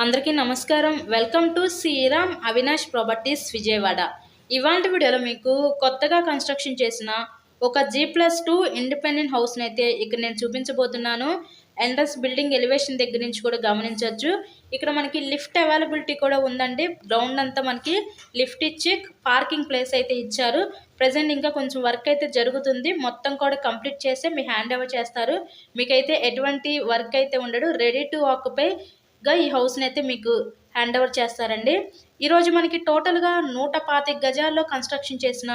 అందరికీ నమస్కారం. Welcome to Sriram Avinash properties Vijayawada. ఇవాల్టి వీడియోలో మీకు కొత్తగా కన్స్ట్రక్షన్ చేసిన ఒక G+2 ఇండిపెండెంట్ హౌస్ని అయితే ఇక్కడ నేను చూపించబోతున్నాను. ఎంట్రన్స్ బిల్డింగ్ ఎలివేషన్ దగ్గర నుంచి కూడా గమనించవచ్చు. ఇక్కడ మనకి లిఫ్ట్ అవైలబిలిటీ కూడా ఉందండి. గ్రౌండ్ అంతా మనకి లిఫ్ట్ ఇచ్చి పార్కింగ్ ప్లేస్ అయితే ఇచ్చారు. ప్రజెంట్ ఇంకా కొంచెం వర్క్ అయితే జరుగుతుంది. మొత్తం కూడా కంప్లీట్ చేసి మీ హ్యాండ్ ఓవర్ చేస్తారు. మీకైతే ఎటువంటి వర్క్ అయితే ఉండదు. రెడీ టు ఆక్యుపై గా ఈ హౌస్ని అయితే మీకు హ్యాండ్ ఓవర్ చేస్తారండి. ఈరోజు మనకి టోటల్గా 125 గజాల్లో కన్స్ట్రక్షన్ చేసిన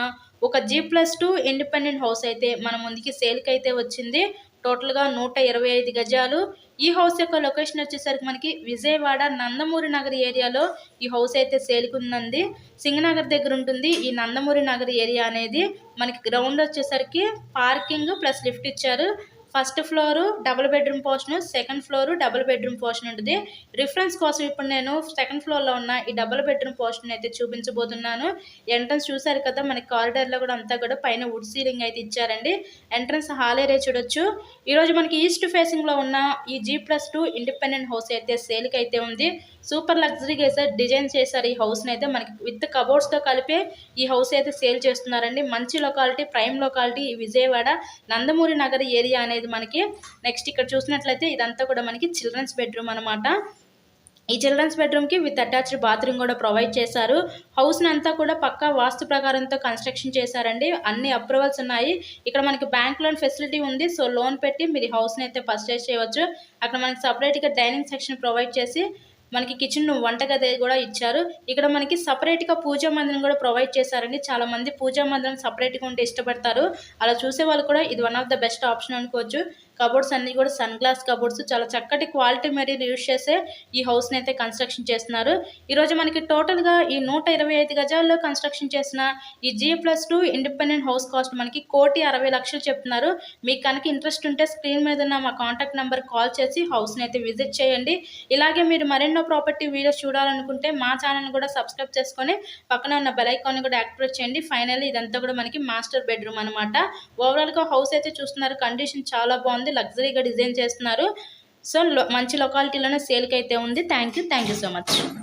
ఒక G+2 ఇండిపెండెంట్ హౌస్ అయితే మన ముందుకి సేల్కి అయితే వచ్చింది. టోటల్గా 125 గజాలు. ఈ హౌస్ యొక్క లొకేషన్ వచ్చేసరికి మనకి విజయవాడ నందమూరి నగర్ ఏరియాలో ఈ హౌస్ అయితే సేల్కి ఉందండి. సింగనగర్ దగ్గర ఉంటుంది ఈ నందమూరి నగర్ ఏరియా అనేది. మనకి గ్రౌండ్ వచ్చేసరికి పార్కింగ్ ప్లస్ లిఫ్ట్ ఇచ్చారు. First floor double bedroom portion, second floor double bedroom portion ఉంటుంది. రిఫరెన్స్ కోసం ఇప్పుడు నేను సెకండ్ ఫ్లోర్లో ఉన్న ఈ డబుల్ బెడ్రూమ్ పోర్షన్ అయితే చూపించబోతున్నాను. ఎంట్రన్స్ చూసారు కదా, మనకి కారిడార్లో కూడా అంతా కూడా పైన వుడ్ సీలింగ్ అయితే ఇచ్చారండి. ఎంట్రన్స్ హాల్ ఏరియా చూడొచ్చు. ఈరోజు మనకి ఈస్ట్ ఫేసింగ్లో ఉన్న ఈ G+2 ఇండిపెండెంట్ హౌస్ అయితే సేల్కి అయితే ఉంది. సూపర్ లగ్జరీగా అయితే డిజైన్ చేశారు ఈ హౌస్ని అయితే. మనకి విత్ కబోర్డ్స్తో కలిపి ఈ హౌస్ అయితే సేల్ చేస్తున్నారండి. మంచి locality, prime locality Vijayawada Nandamuri Nagar area అనేది మనకి. నెక్స్ట్ ఇక్కడ చూసినట్లయితే ఇదంతా కూడా మనకి చిల్డ్రన్స్ బెడ్రూమ్ అనమాట. ఈ చిల్డ్రన్స్ బెడ్రూమ్కి విత్ అటాచ్డ్ బాత్రూమ్ కూడా ప్రొవైడ్ చేశారు. హౌస్ని అంతా కూడా పక్కా వాస్తు ప్రకారంతో కన్స్ట్రక్షన్ చేశారండి. అన్ని అప్రూవల్స్ ఉన్నాయి. ఇక్కడ మనకి బ్యాంక్ లోన్ ఫెసిలిటీ ఉంది. సో లోన్ పెట్టి మీరు హౌస్ని అయితే పర్చేస్ చేయవచ్చు. అక్కడ మనకి సపరేట్గా డైనింగ్ సెక్షన్ ప్రొవైడ్ చేసి మనకి కిచెన్ వంటగది కూడా ఇచ్చారు. ఇక్కడ మనకి సపరేట్గా పూజా మందిరం కూడా ప్రొవైడ్ చేశారండి. చాలా మంది పూజా మందిరం సపరేట్గా ఉంటే ఇష్టపడతారు. అలా చూసే వాళ్ళు కూడా ఇది one of the best option అనుకోవచ్చు. కబోర్డ్స్ అన్నీ కూడా సన్ గ్లాస్ కబోర్డ్స్, చాలా చక్కటి క్వాలిటీ మెటీరియల్ యూజ్ చేసే ఈ హౌస్ని అయితే కన్స్ట్రక్షన్ చేస్తున్నారు. ఈరోజు మనకి టోటల్గా ఈ 125 గజాల్లో కన్స్ట్రక్షన్ చేసిన ఈ G+2 ఇండిపెండెంట్ హౌస్ కాస్ట్ మనకి 1,60,00,000 చెప్తున్నారు. మీకు కనుక ఇంట్రెస్ట్ ఉంటే స్క్రీన్ మీద ఉన్న మా కాంటాక్ట్ నెంబర్ కాల్ చేసి హౌస్ని అయితే విజిట్ చేయండి. ఇలాగే మీరు మరెన్నో ప్రాపర్టీ వీడియోస్ చూడాలనుకుంటే మా ఛానల్ కూడా సబ్స్క్రైబ్ చేసుకొని పక్కన ఉన్న బెల్ ఐకాన్ కూడా యాక్టివేట్ చేయండి. ఫైనల్లీ ఇదంతా కూడా మనకి మాస్టర్ బెడ్రూమ్ అనమాట. ఓవరాల్గా హౌస్ అయితే చూస్తున్నారు, కండిషన్ చాలా బాగుంది, లగ్జరీగా డిజైన్ చేస్తున్నారు. సో మంచి లొకాలిటీలోనే సేల్కి అయితే ఉంది. Thank you so much.